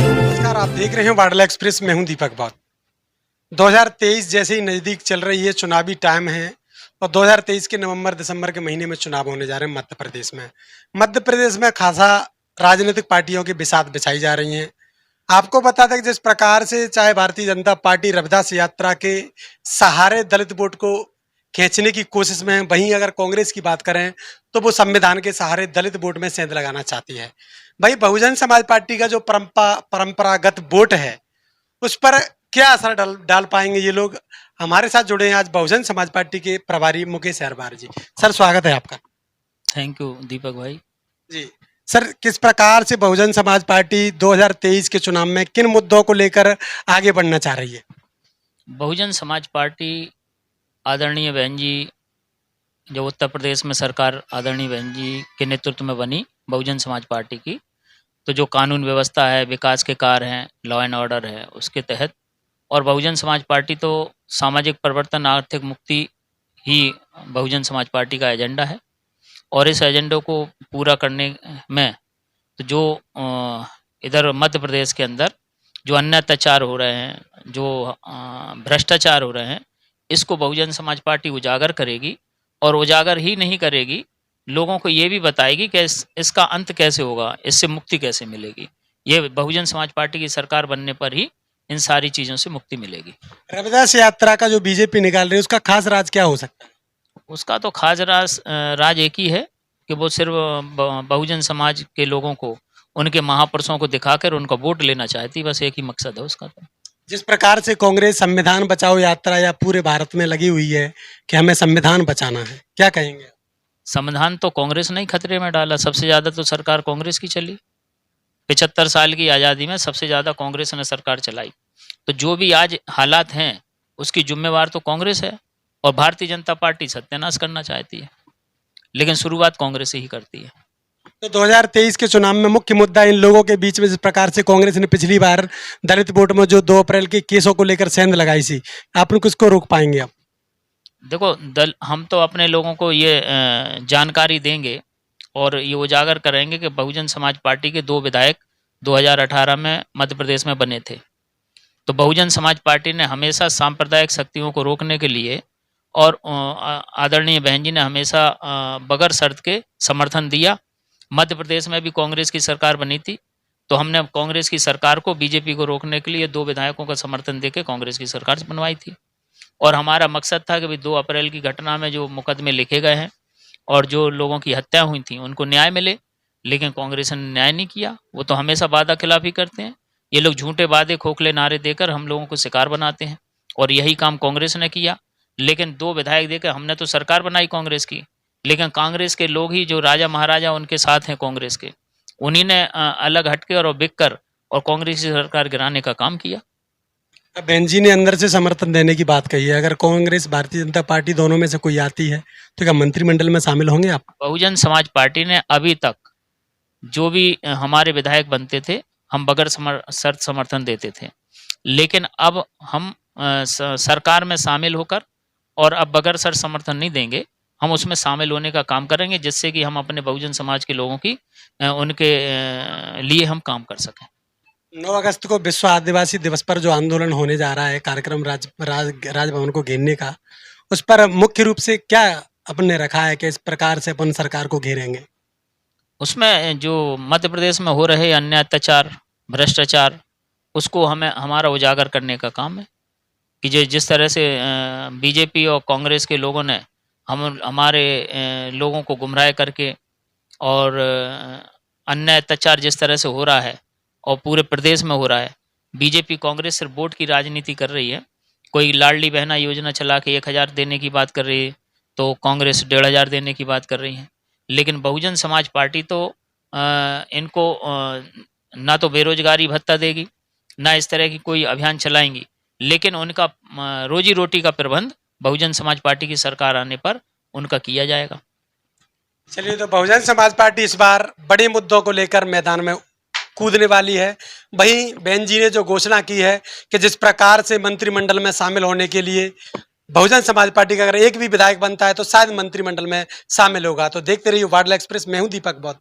नमस्कार, आप देख रहे हैं वाडला एक्सप्रेस। मैं हूं दीपक बौद्ध। 2023 जैसे ही नज़दीक चल रही है, चुनावी टाइम है और 2023 के नवंबर-दिसंबर के महीने में चुनाव होने जा रहे हैं मध्य प्रदेश में। मध्य प्रदेश में खासा राजनीतिक पार्टियों की बिसात बिछाई जा रही हैं। आपको बता दें कि जिस प्रकार से चाहे भारतीय जनता पार्टी रविदास यात्रा के सहारे दलित वोट को खींचने की कोशिश में है, वहीं अगर कांग्रेस की बात करें तो वो संविधान के सहारे दलित वोट में सेंध लगाना चाहती है। भाई बहुजन समाज पार्टी का जो परंपरागत वोट है उस पर क्या असर डाल पाएंगे ये लोग? हमारे साथ जुड़े हैं आज बहुजन समाज पार्टी के प्रभारी मुकेश अहरवार जी। सर, स्वागत है आपका। थैंक यू दीपक भाई जी सर, किस प्रकार से बहुजन समाज पार्टी 2023 के चुनाव में किन मुद्दों को लेकर आगे बढ़ना चाह रही है? बहुजन समाज पार्टी आदरणीय बहन जी, जो उत्तर प्रदेश में सरकार आदरणीय बहन जी के नेतृत्व में बनी बहुजन समाज पार्टी की, तो जो कानून व्यवस्था है, विकास के कार्य हैं, लॉ एंड ऑर्डर है, उसके तहत और बहुजन समाज पार्टी तो सामाजिक परिवर्तन, आर्थिक मुक्ति ही बहुजन समाज पार्टी का एजेंडा है। और इस एजेंडे को पूरा करने में तो जो इधर मध्य प्रदेश के अंदर जो अन्य अत्याचार हो रहे हैं, जो भ्रष्टाचार हो रहे हैं, इसको बहुजन समाज पार्टी उजागर करेगी। और उजागर ही नहीं करेगी, लोगों को ये भी बताएगी कि इसका अंत कैसे होगा, इससे मुक्ति कैसे मिलेगी। ये बहुजन समाज पार्टी की सरकार बनने पर ही इन सारी चीज़ों से मुक्ति मिलेगी। रविदास यात्रा का जो बीजेपी निकाल रही है उसका खास राज क्या हो सकता है? उसका तो खास राज एक ही है कि वो सिर्फ बहुजन समाज के लोगों को, उनके महापुरुषों को दिखाकर उनका वोट लेना चाहती, बस एक ही मकसद है उसका। तो जिस प्रकार से कांग्रेस संविधान बचाओ यात्रा या पूरे भारत में लगी हुई है कि हमें संविधान बचाना है, क्या कहेंगे? संविधान तो कांग्रेस ने ही खतरे में डाला। सबसे ज़्यादा तो सरकार कांग्रेस की चली। 75 साल की आज़ादी में सबसे ज़्यादा कांग्रेस ने सरकार चलाई। तो जो भी आज हालात हैं उसकी जिम्मेवार तो कांग्रेस है। और भारतीय जनता पार्टी सत्यानाश करना चाहती है, लेकिन शुरुआत कांग्रेस से ही करती है। तो 2023 के चुनाव में मुख्य मुद्दा इन लोगों के बीच में जिस प्रकार से कांग्रेस ने पिछली बार दलित वोट में जो 2 अप्रैल के केसों को लेकर सेंध लगाई थी, आप लोग किसको रोक पाएंगे? आप देखो, हम तो अपने लोगों को ये जानकारी देंगे और ये उजागर करेंगे कि बहुजन समाज पार्टी के 2 विधायक 2018 में मध्य प्रदेश में बने थे। तो बहुजन समाज पार्टी ने हमेशा सांप्रदायिक शक्तियों को रोकने के लिए और आदरणीय बहन जी ने हमेशा बगैर शर्त के समर्थन दिया। मध्य प्रदेश में भी कांग्रेस की सरकार बनी थी, तो हमने कांग्रेस की सरकार को, बीजेपी को रोकने के लिए 2 विधायकों का समर्थन देके कांग्रेस की सरकार बनवाई थी। और हमारा मकसद था कि भाई 2 अप्रैल की घटना में जो मुकदमे लिखे गए हैं और जो लोगों की हत्या हुई थी उनको न्याय मिले, लेकिन कांग्रेस ने न्याय नहीं किया। वो तो हमेशा वादा खिलाफी करते हैं। ये लोग झूठे वादे, खोखले नारे देकर हम लोगों को शिकार बनाते हैं, और यही काम कांग्रेस ने किया। लेकिन 2 विधायक देकर हमने तो सरकार बनाई कांग्रेस की, लेकिन कांग्रेस के लोग ही, जो राजा महाराजा उनके साथ हैं कांग्रेस के, उन्हीं ने अलग हटके और बिक कर और कांग्रेस की सरकार गिराने का काम किया। अब बहन जी ने अंदर से समर्थन देने की बात कही है। अगर कांग्रेस, भारतीय जनता पार्टी दोनों में से कोई आती है तो क्या मंत्रिमंडल में शामिल होंगे आप? बहुजन समाज पार्टी ने अभी तक जो भी हमारे विधायक बनते थे, हम बगैर शर्त समर्थन देते थे। लेकिन अब हम सरकार में शामिल होकर और अब बगैर शर्त समर्थन नहीं देंगे, हम उसमें शामिल होने का काम करेंगे, जिससे कि हम अपने बहुजन समाज के लोगों की उनके लिए हम काम कर सकें। 9 अगस्त को विश्व आदिवासी दिवस पर जो आंदोलन होने जा रहा है, कार्यक्रम राजभवन को घेरने का, उस पर मुख्य रूप से क्या अपने रखा है कि इस प्रकार से अपन सरकार को घेरेंगे? उसमें जो मध्य प्रदेश में हो रहे अन्य अत्याचार, भ्रष्टाचार, उसको हमारा उजागर करने का काम है कि जिस तरह से बीजेपी और कांग्रेस के लोगों ने हमारे लोगों को गुमराह करके और अन्य अत्याचार जिस तरह से हो रहा है और पूरे प्रदेश में हो रहा है। बीजेपी कांग्रेस सिर्फ वोट की राजनीति कर रही है। कोई लाडली बहना योजना चला के 1000 देने की बात कर रही है, तो कांग्रेस 1500 देने की बात कर रही है। लेकिन बहुजन समाज पार्टी तो इनको ना तो बेरोजगारी भत्ता देगी, ना इस तरह की कोई अभियान चलाएंगी, लेकिन उनका रोजी रोटी का प्रबंध बहुजन समाज पार्टी की सरकार आने पर उनका किया जाएगा। चलिए, तो बहुजन समाज पार्टी इस बार बड़े मुद्दों को लेकर मैदान में कूदने वाली है। वहीं बहन जी ने जो घोषणा की है कि जिस प्रकार से मंत्रिमंडल में शामिल होने के लिए बहुजन समाज पार्टी का अगर एक भी विधायक बनता है तो शायद मंत्रिमंडल में शामिल होगा। तो देखते रहिए वाडला एक्सप्रेस। मैं हूं दीपक बौद्ध।